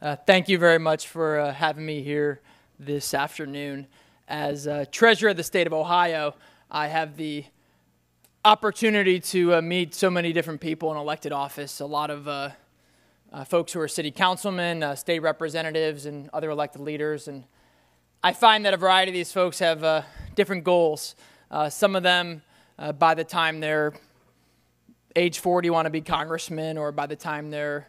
Thank you very much for having me here this afternoon. As Treasurer of the state of Ohio, I have the opportunity to meet so many different people in elected office, a lot of folks who are city councilmen, state representatives, and other elected leaders. And I find that a variety of these folks have different goals. Some of them, by the time they're age 40, want to be congressmen, or by the time they're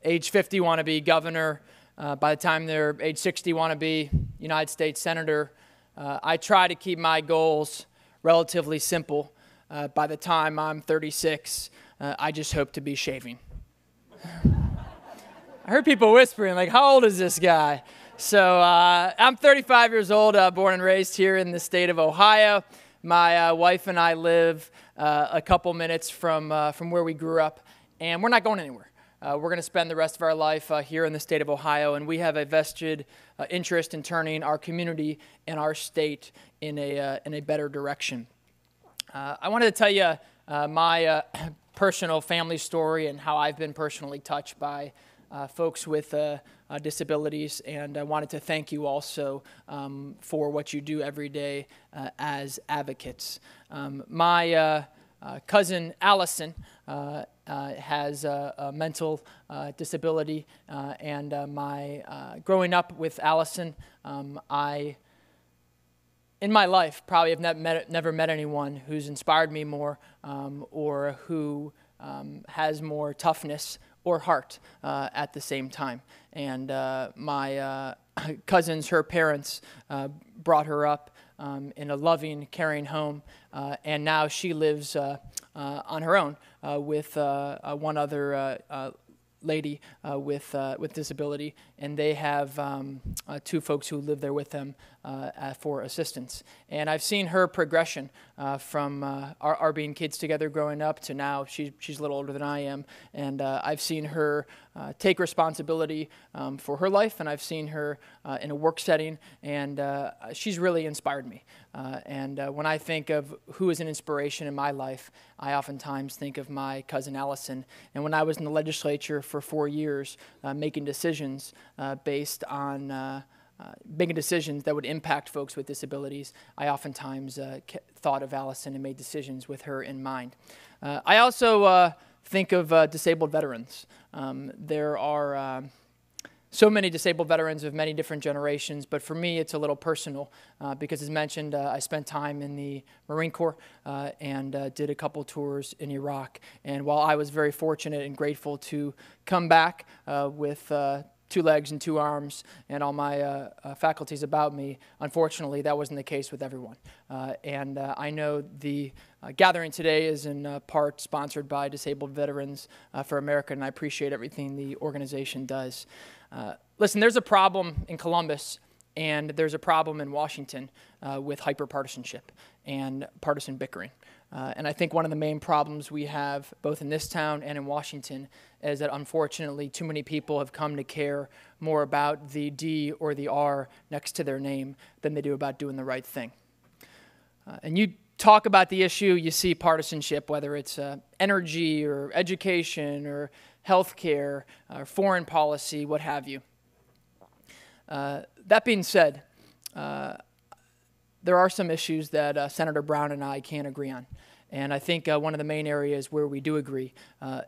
age 50, want to be governor. By the time they're age 60, want to be United States Senator. I try to keep my goals relatively simple. By the time I'm 36, I just hope to be shaving. I heard people whispering, like, how old is this guy? So I'm 35 years old, born and raised here in the state of Ohio. My wife and I live a couple minutes from where we grew up, and we're not going anywhere. We're going to spend the rest of our life here in the state of Ohio, and we have a vested interest in turning our community and our state in a better direction. I wanted to tell you my personal family story and how I've been personally touched by folks with disabilities, and I wanted to thank you also for what you do every day as advocates. My cousin Allison has a mental disability, and growing up with Allison, I, in my life, probably have never met anyone who's inspired me more or who has more toughness or heart at the same time. And my cousins, her parents, brought her up in a loving, caring home, and now she lives on her own with one other lady with disability, and they have two folks who live there with them for assistance. And I've seen her progression from our being kids together growing up to now. She's a little older than I am, and I've seen her take responsibility for her life, and I've seen her in a work setting, and she's really inspired me. And when I think of who is an inspiration in my life, I oftentimes think of my cousin Allison. And when I was in the legislature for 4 years, making decisions based on making decisions that would impact folks with disabilities, I oftentimes thought of Allison and made decisions with her in mind. I also think of disabled veterans. There are so many disabled veterans of many different generations, but for me it's a little personal because, as mentioned, I spent time in the Marine Corps and did a couple tours in Iraq. And while I was very fortunate and grateful to come back with 2 legs and 2 arms and all my faculties about me, unfortunately that wasn't the case with everyone. And I know the gathering today is in part sponsored by Disabled Veterans for America, and I appreciate everything the organization does. Listen, there's a problem in Columbus and there's a problem in Washington with hyperpartisanship and partisan bickering. And I think one of the main problems we have both in this town and in Washington is that unfortunately too many people have come to care more about the D or the R next to their name than they do about doing the right thing. And you talk about the issue, you see partisanship, whether it's energy or education or healthcare or foreign policy, what have you. That being said, there are some issues that Senator Brown and I can't agree on. And I think one of the main areas where we do agree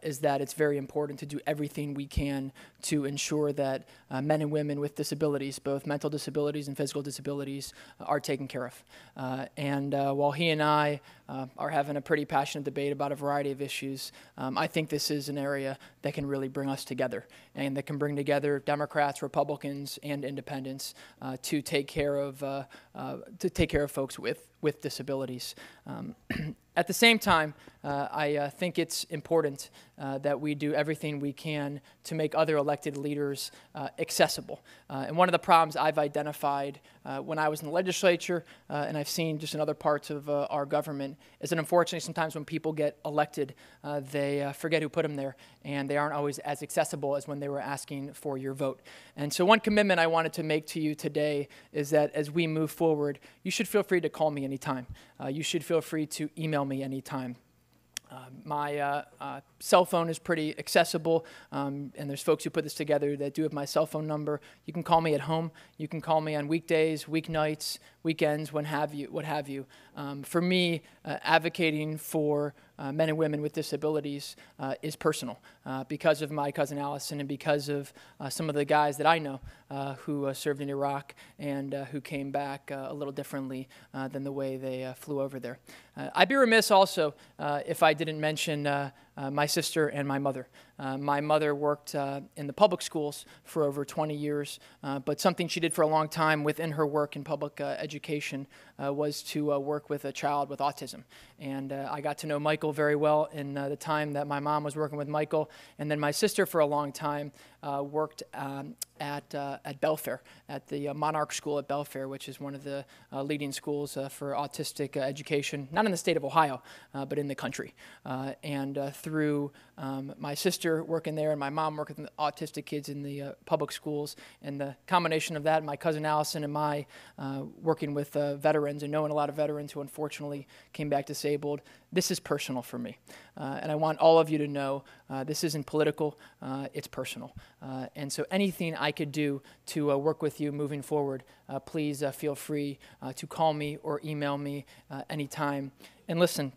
is that it's very important to do everything we can to ensure that men and women with disabilities, both mental disabilities and physical disabilities, are taken care of. And while he and I are having a pretty passionate debate about a variety of issues, I think this is an area that can really bring us together and that can bring together Democrats, Republicans, and independents to take care of folks with disabilities. At the same time, I think it's important that we do everything we can to make other elected leaders accessible. And one of the problems I've identified when I was in the legislature, and I've seen just in other parts of our government, is that unfortunately sometimes when people get elected, they forget who put them there, and they aren't always as accessible as when they were asking for your vote. And so one commitment I wanted to make to you today is that as we move forward, you should feel free to call me anytime. You should feel free to email me anytime. My cell phone is pretty accessible, and there's folks who put this together that do have my cell phone number. You can call me at home. You can call me on weekdays, weeknights, weekends, what have you. For me, advocating for men and women with disabilities is personal because of my cousin Allison and because of some of the guys that I know who served in Iraq and who came back a little differently than the way they flew over there. I'd be remiss also if I didn't mention my sister and my mother. My mother worked in the public schools for over 20 years, but something she did for a long time within her work in public education was to work with a child with autism. And I got to know Michael very well in the time that my mom was working with Michael, and then my sister for a long time worked at Belfair, at the Monarch School at Belfair, which is one of the leading schools for autistic education, not in the state of Ohio, but in the country. And through my sister working there and my mom working with autistic kids in the public schools, and the combination of that, my cousin Allison and my working with veterans and knowing a lot of veterans who unfortunately came back disabled, this is personal for me. And I want all of you to know this isn't political, it's personal. And so anything I could do to work with you moving forward, please feel free to call me or email me anytime. And listen,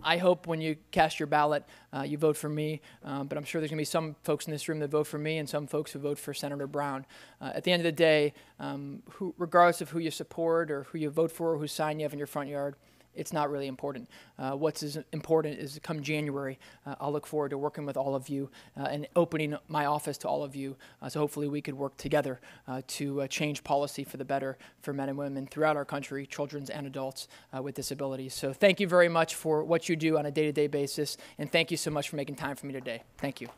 I hope when you cast your ballot, you vote for me, but I'm sure there's going to be some folks in this room that vote for me and some folks who vote for Senator Brown. At the end of the day, regardless of who you support or who you vote for or whose sign you have in your front yard, it's not really important. What's important is come January, I'll look forward to working with all of you and opening my office to all of you. So hopefully we could work together to change policy for the better for men and women throughout our country, children and adults with disabilities. So thank you very much for what you do on a day-to-day basis, and thank you so much for making time for me today. Thank you.